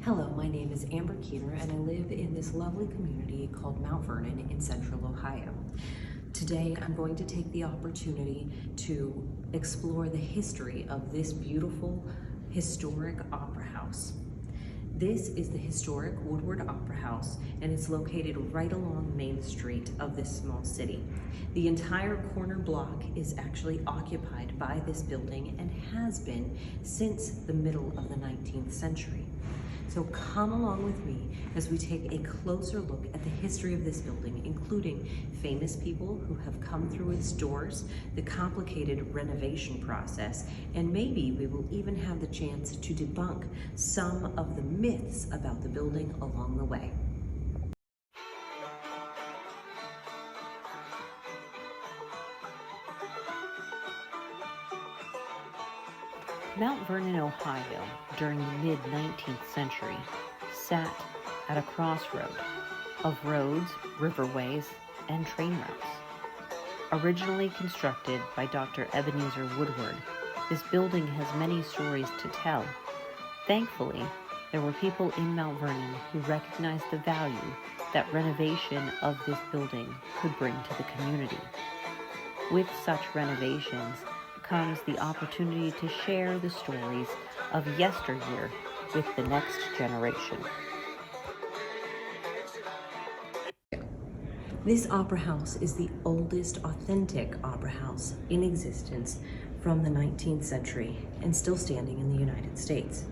Hello, my name is Amber Keener and I live in this lovely community called Mount Vernon in central Ohio. Today I'm going to take the opportunity to explore the history of this beautiful historic opera house. This is the historic Woodward Operahouse, and it's located right along Main Street of this small city. The entire corner block is actually occupied by this building and has been since the middle of the 19th century. So come along with me as we take a closer look at the history of this building, including famous people who have come through its doors, the complicated renovation process, and maybe we will even have the chance to debunk some of the myths about the building along the way. Mount Vernon, Ohio, during the mid-19th century, sat at a crossroad of roads, riverways, and train routes. Originally constructed by Dr. Ebenezer Woodward, this building has many stories to tell. Thankfully, there were people in Mount Vernon who recognized the value that renovation of this building could bring to the community. With such renovations comes the opportunity to share the stories of yesteryear with the next generation. This opera house is the oldest authentic opera house in existence from the 19th century and still standing in the United States.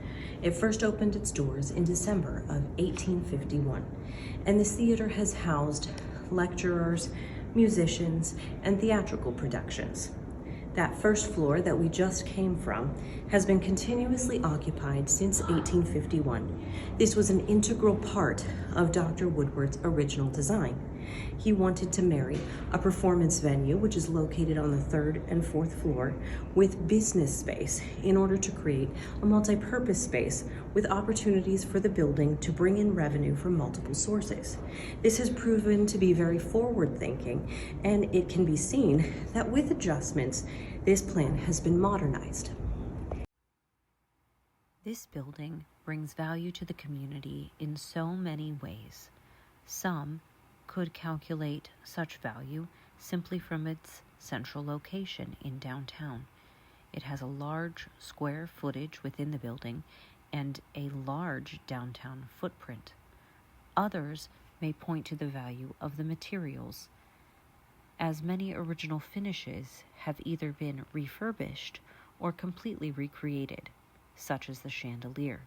It first opened its doors in December of 1851, and this theater has housed lecturers, musicians, and theatrical productions. That first floor that we just came from has been continuously occupied since 1851. This was an integral part of Dr. Woodward's original design. He wanted to marry a performance venue, which is located on the 3rd and 4th floor, with business space in order to create a multi-purpose space with opportunities for the building to bring in revenue from multiple sources. This has proven to be very forward-thinking, and it can be seen that with adjustments, this plan has been modernized. This building brings value to the community in so many ways. Some could calculate such value simply from its central location in downtown. It has a large square footage within the building and a large downtown footprint. Others may point to the value of the materials, as many original finishes have either been refurbished or completely recreated, such as the chandelier.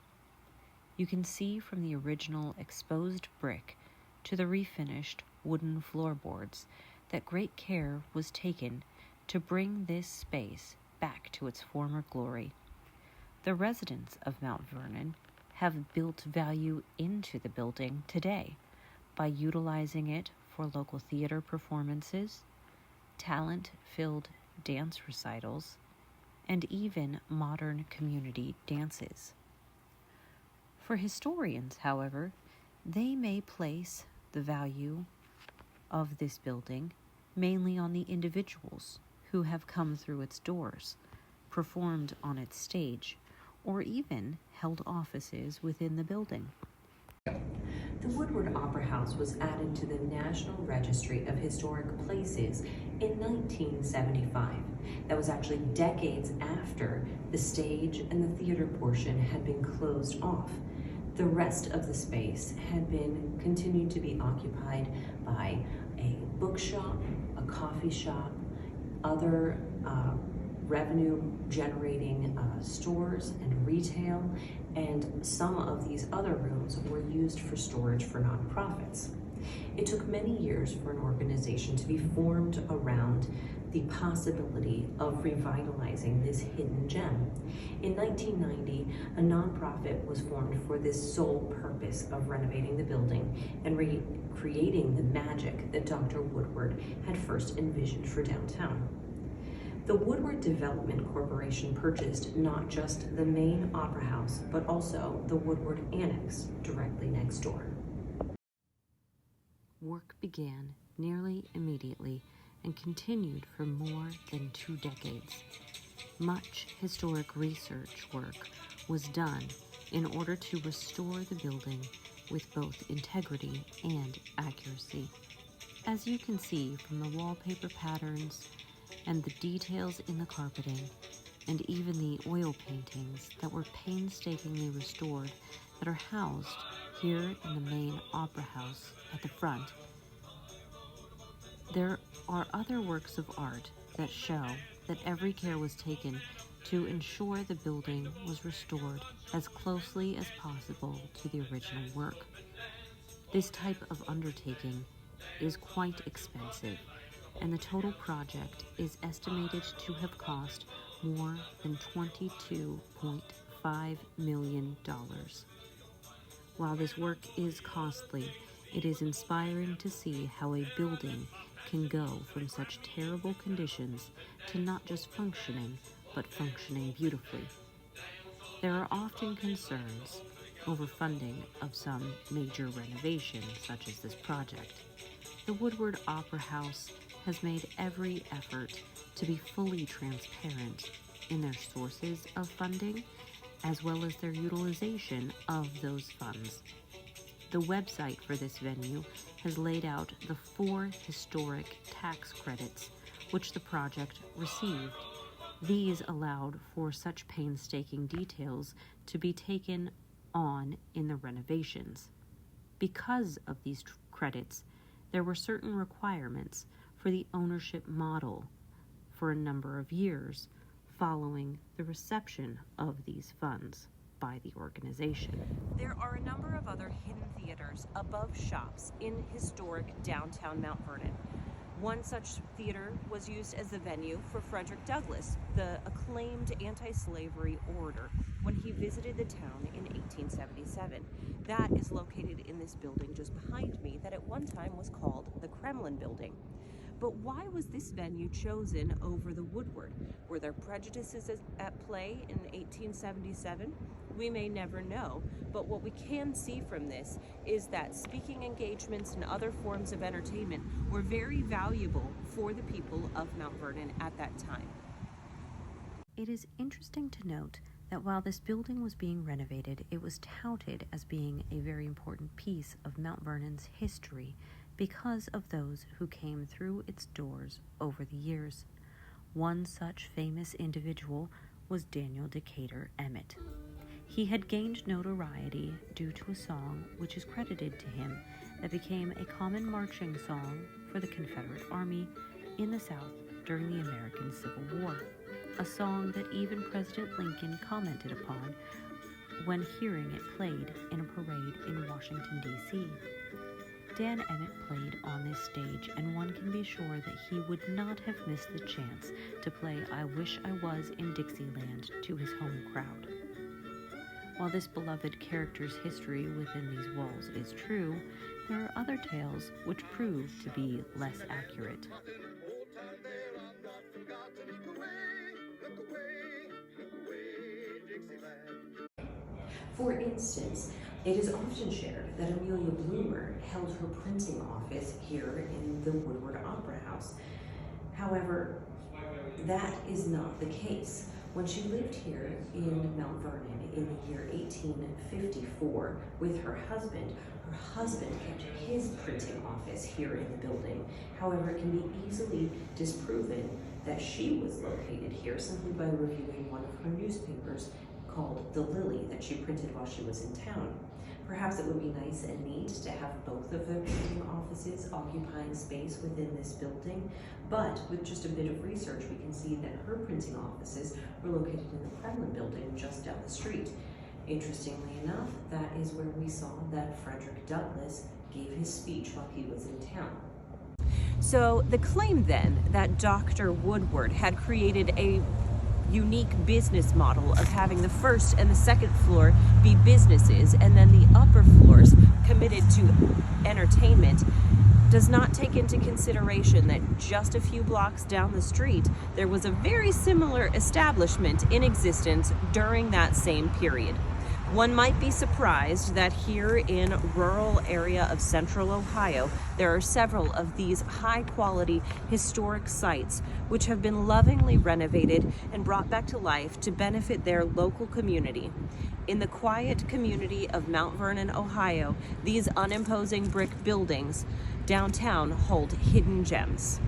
You can see from the original exposed brick to the refinished wooden floorboards that great care was taken to bring this space back to its former glory. The residents of Mount Vernon have built value into the building today by utilizing it for local theater performances, talent-filled dance recitals, and even modern community dances. For historians, however, they may place the value of this building mainly on the individuals who have come through its doors, performed on its stage, or even held offices within the building. The Woodward Opera House was added to the National Registry of Historic Places in 1975. That was actually decades after the stage and the theater portion had been closed off. The rest of the space had been continued to be occupied by a bookshop, a coffee shop, other revenue-generating stores and retail, and some of these other rooms were used for storage for nonprofits. It took many years for an organization to be formed around the possibility of revitalizing this hidden gem. In 1990, a nonprofit was formed for this sole purpose of renovating the building and recreating the magic that Dr. Woodward had first envisioned for downtown. The Woodward Development Corporation purchased not just the main opera house, but also the Woodward Annex directly next door. Work began nearly immediately and continued for more than 2 decades. Much historic research work was done in order to restore the building with both integrity and accuracy. As you can see from the wallpaper patterns and the details in the carpeting, and even the oil paintings that were painstakingly restored that are housed here in the main Opera House at the front, there are other works of art that show that every care was taken to ensure the building was restored as closely as possible to the original work. This type of undertaking is quite expensive, and the total project is estimated to have cost more than $22.5 million. While this work is costly, it is inspiring to see how a building can go from such terrible conditions to not just functioning, but functioning beautifully. There are often concerns over funding of some major renovation, such as this project. The Woodward Opera House has made every effort to be fully transparent in their sources of funding, as well as their utilization of those funds. The website for this venue has laid out the 4 historic tax credits which the project received. These allowed for such painstaking details to be taken on in the renovations. Because of these credits, there were certain requirements for the ownership model for a number of years following the reception of these funds by the organization. There are a number of other hidden theaters above shops in historic downtown Mount Vernon. One such theater was used as the venue for Frederick Douglass, the acclaimed anti-slavery orator, when he visited the town in 1877. That is located in this building just behind me that at one time was called the Kremlin Building. But why was this venue chosen over the Woodward? Were there prejudices at play in 1877? We may never know, but what we can see from this is that speaking engagements and other forms of entertainment were very valuable for the people of Mount Vernon at that time. It is interesting to note that while this building was being renovated, it was touted as being a very important piece of Mount Vernon's history because of those who came through its doors over the years. One such famous individual was Daniel Decatur Emmett. He had gained notoriety due to a song which is credited to him that became a common marching song for the Confederate Army in the South during the American Civil War, a song that even President Lincoln commented upon when hearing it played in a parade in Washington, D.C. Dan Emmett played on this stage, and one can be sure that he would not have missed the chance to play I Wish I Was in Dixieland to his home crowd. While this beloved character's history within these walls is true, there are other tales which prove to be less accurate. For instance, it is often shared that Amelia Bloomer held her printing office here in the Woodward Opera House. However, that is not the case. When she lived here in Mount Vernon in the year 1854 with her husband kept his printing office here in the building. However, it can be easily disproven that she was located here simply by reviewing one of her newspapers called The Lily that she printed while she was in town. Perhaps it would be nice and neat to have both of their printing offices occupying space within this building, but with just a bit of research we can see that her printing offices were located in the Kremlin Building just down the street. Interestingly enough, that is where we saw that Frederick Douglass gave his speech while he was in town. So the claim then that Dr. Woodward had created a unique business model of having the first and the second floor be businesses and then the upper floors committed to entertainment does not take into consideration that just a few blocks down the street there was a very similar establishment in existence during that same period. One might be surprised that here in rural area of central Ohio, there are several of these high-quality historic sites which have been lovingly renovated and brought back to life to benefit their local community. In the quiet community of Mount Vernon, Ohio, these unimposing brick buildings downtown hold hidden gems.